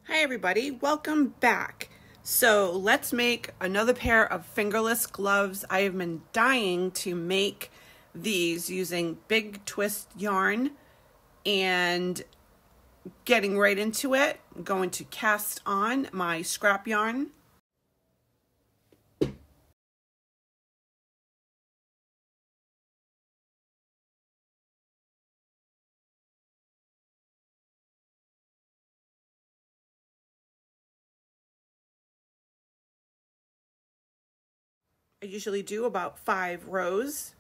Hi everybody, welcome back. So let's make another pair of fingerless gloves. I have been dying to make these using Big Twist yarn and getting right into it. I'm going to cast on my scrap yarn. I usually do about 5 rows.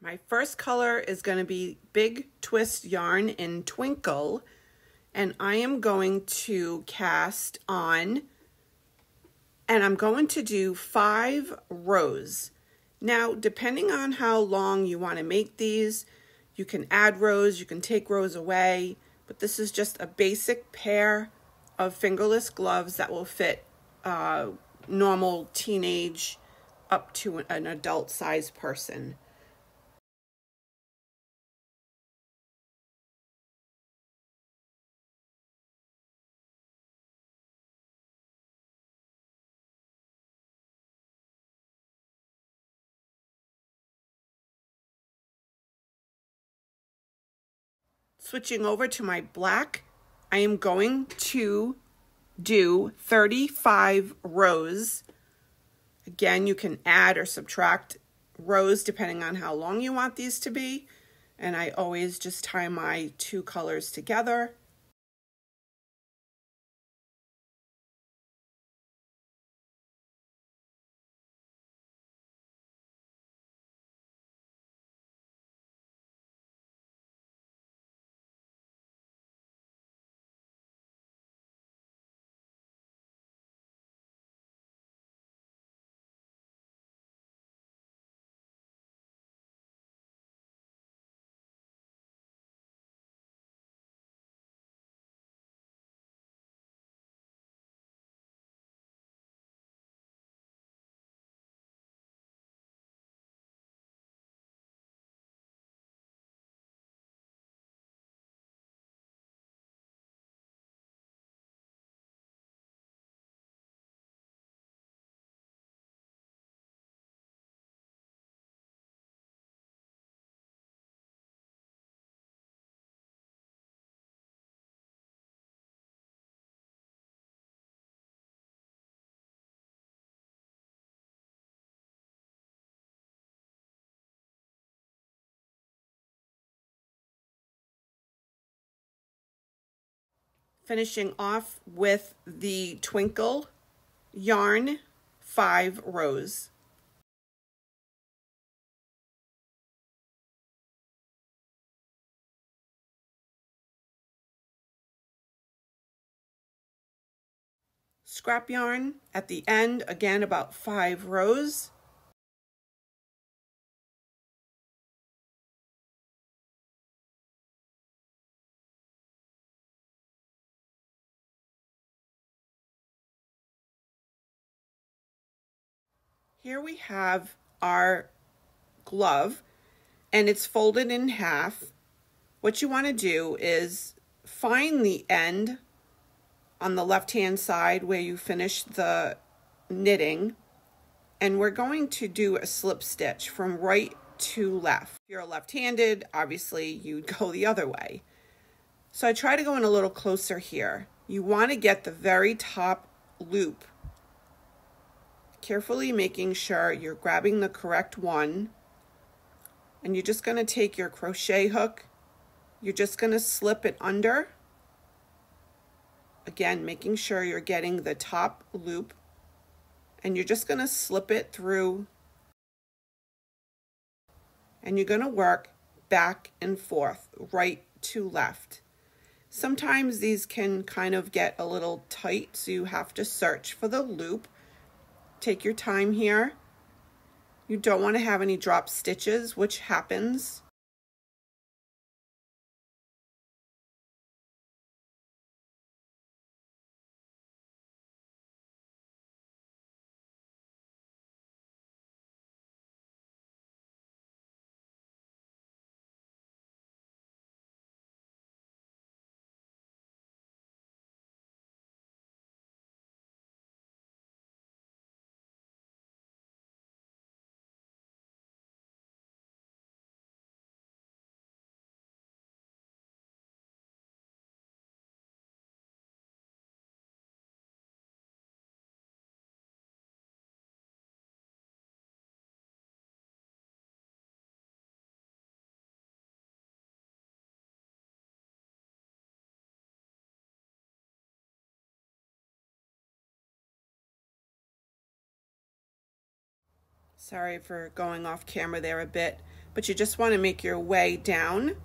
My first color is going to be Big Twist yarn in Twinkle, and I am going to cast on, and I'm going to do 5 rows. Now, depending on how long you want to make these, you can add rows, you can take rows away, but this is just a basic pair of fingerless gloves that will fit normal teenage up to an adult size person. Switching over to my black, I am going to do 35 rows. Again, you can add or subtract rows depending on how long you want these to be. And I always just tie my 2 colors together. Finishing off with the Twinkle yarn, 5 rows. Scrap yarn at the end, again about 5 rows. Here we have our glove, and it's folded in half. What you want to do is find the end on the left-hand side where you finish the knitting, and we're going to do a slip stitch from right to left. If you're left-handed, obviously you'd go the other way. So I try to go in a little closer here. You want to get the very top loop, carefully making sure you're grabbing the correct one, and you're just going to take your crochet hook, you're just going to slip it under, again making sure you're getting the top loop, and you're just going to slip it through, and you're going to work back and forth, right to left. Sometimes these can kind of get a little tight, so you have to search for the loop. Take your time here. You don't want to have any drop stitches, which happens. Sorry for going off camera there a bit, but you just want to make your way down.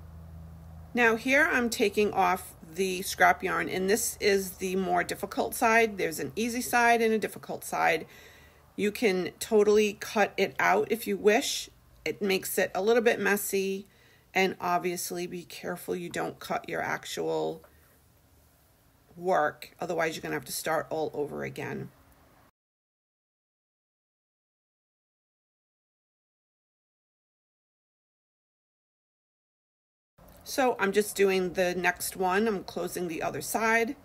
Now here I'm taking off the scrap yarn, and this is the more difficult side. There's an easy side and a difficult side. You can totally cut it out if you wish. It makes it a little bit messy, and obviously be careful you don't cut your actual work, otherwise you're going to have to start all over again. So I'm just doing the next one. I'm closing the other side.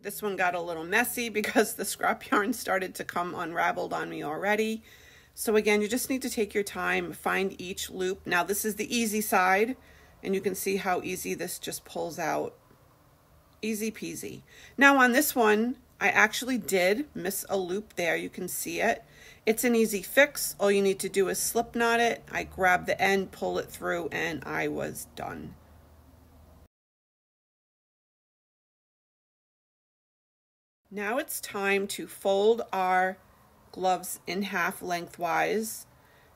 This one got a little messy because the scrap yarn started to come unraveled on me already. So again, you just need to take your time, find each loop. Now this is the easy side, and you can see how easy this just pulls out. Easy peasy. Now on this one, I actually did miss a loop there. You can see it. It's an easy fix. All you need to do is slip knot it. I grabbed the end, pull it through, and I was done. Now it's time to fold our gloves in half lengthwise.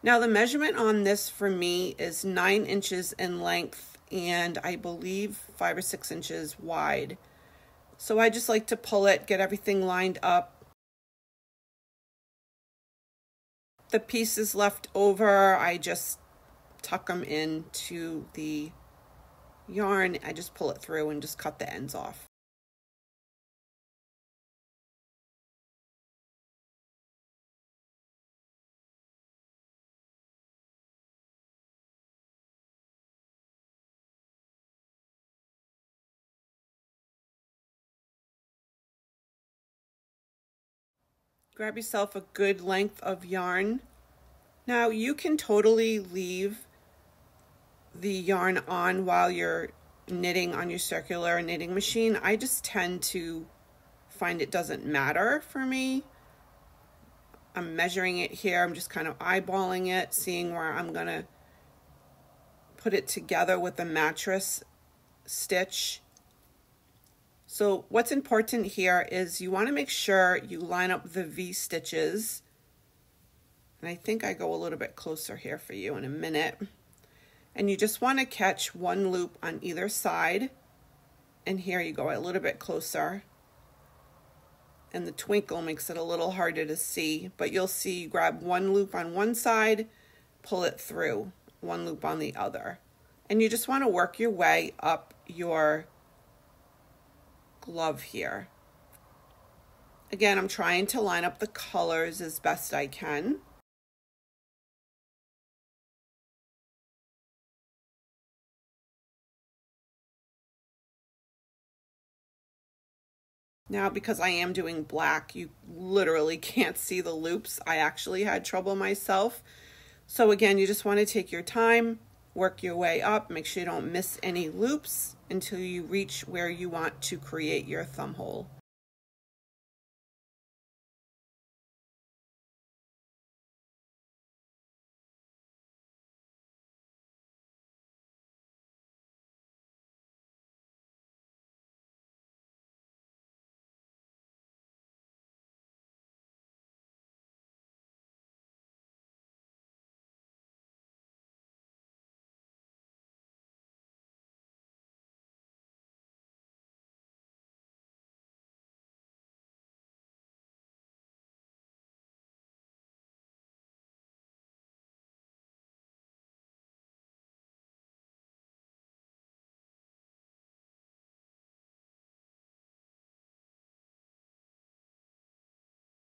Now the measurement on this for me is 9 inches in length and I believe 5 or 6 inches wide. So I just like to pull it, get everything lined up. The pieces left over, I just tuck them into the yarn. I just pull it through and just cut the ends off. Grab yourself a good length of yarn. Now you can totally leave the yarn on while you're knitting on your circular knitting machine. I just tend to find it doesn't matter for me. I'm measuring it here. I'm just kind of eyeballing it, seeing where I'm gonna put it together with the mattress stitch. So what's important here is you want to make sure you line up the V stitches. And I think I go a little bit closer here for you in a minute. And you just want to catch one loop on either side. And here you go a little bit closer. And the twinkle makes it a little harder to see, but you'll see you grab one loop on one side, pull it through, one loop on the other. And you just want to work your way up your glove here. Again, I'm trying to line up the colors as best I can. Now, because I am doing black, you literally can't see the loops. I actually had trouble myself. So again, you just want to take your time, work your way up, make sure you don't miss any loops until you reach where you want to create your thumb hole.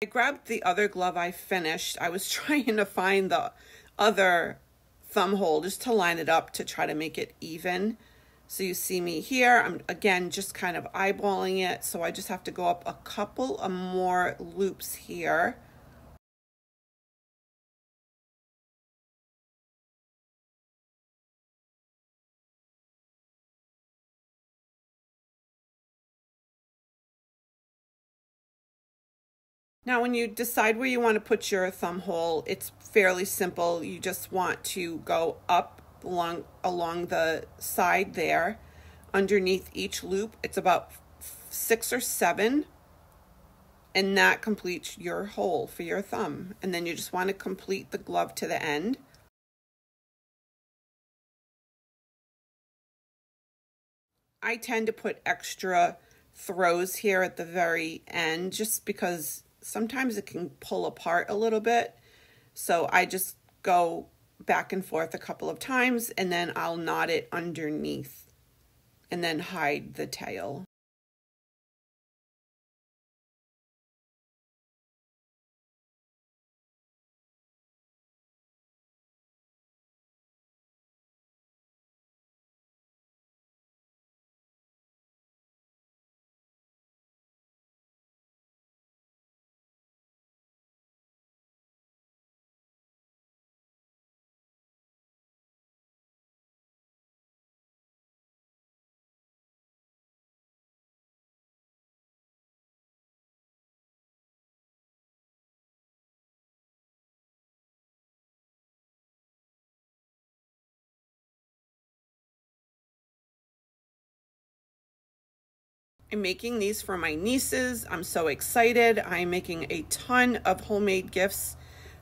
I grabbed the other glove I finished. I was trying to find the other thumb hole just to line it up to try to make it even. So you see me here, I'm again just kind of eyeballing it. So I just have to go up a couple of more loops here. Now, when you decide where you want to put your thumb hole, it's fairly simple. You just want to go up along the side there. Underneath each loop, it's about 6 or 7, and that completes your hole for your thumb. And then you just want to complete the glove to the end. I tend to put extra throws here at the very end just because sometimes it can pull apart a little bit. So I just go back and forth a couple of times and then I'll knot it underneath and then hide the tail. I'm making these for my nieces. I'm so excited. I'm making a ton of homemade gifts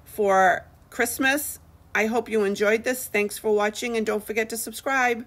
for Christmas. I hope you enjoyed this. Thanks for watching and don't forget to subscribe.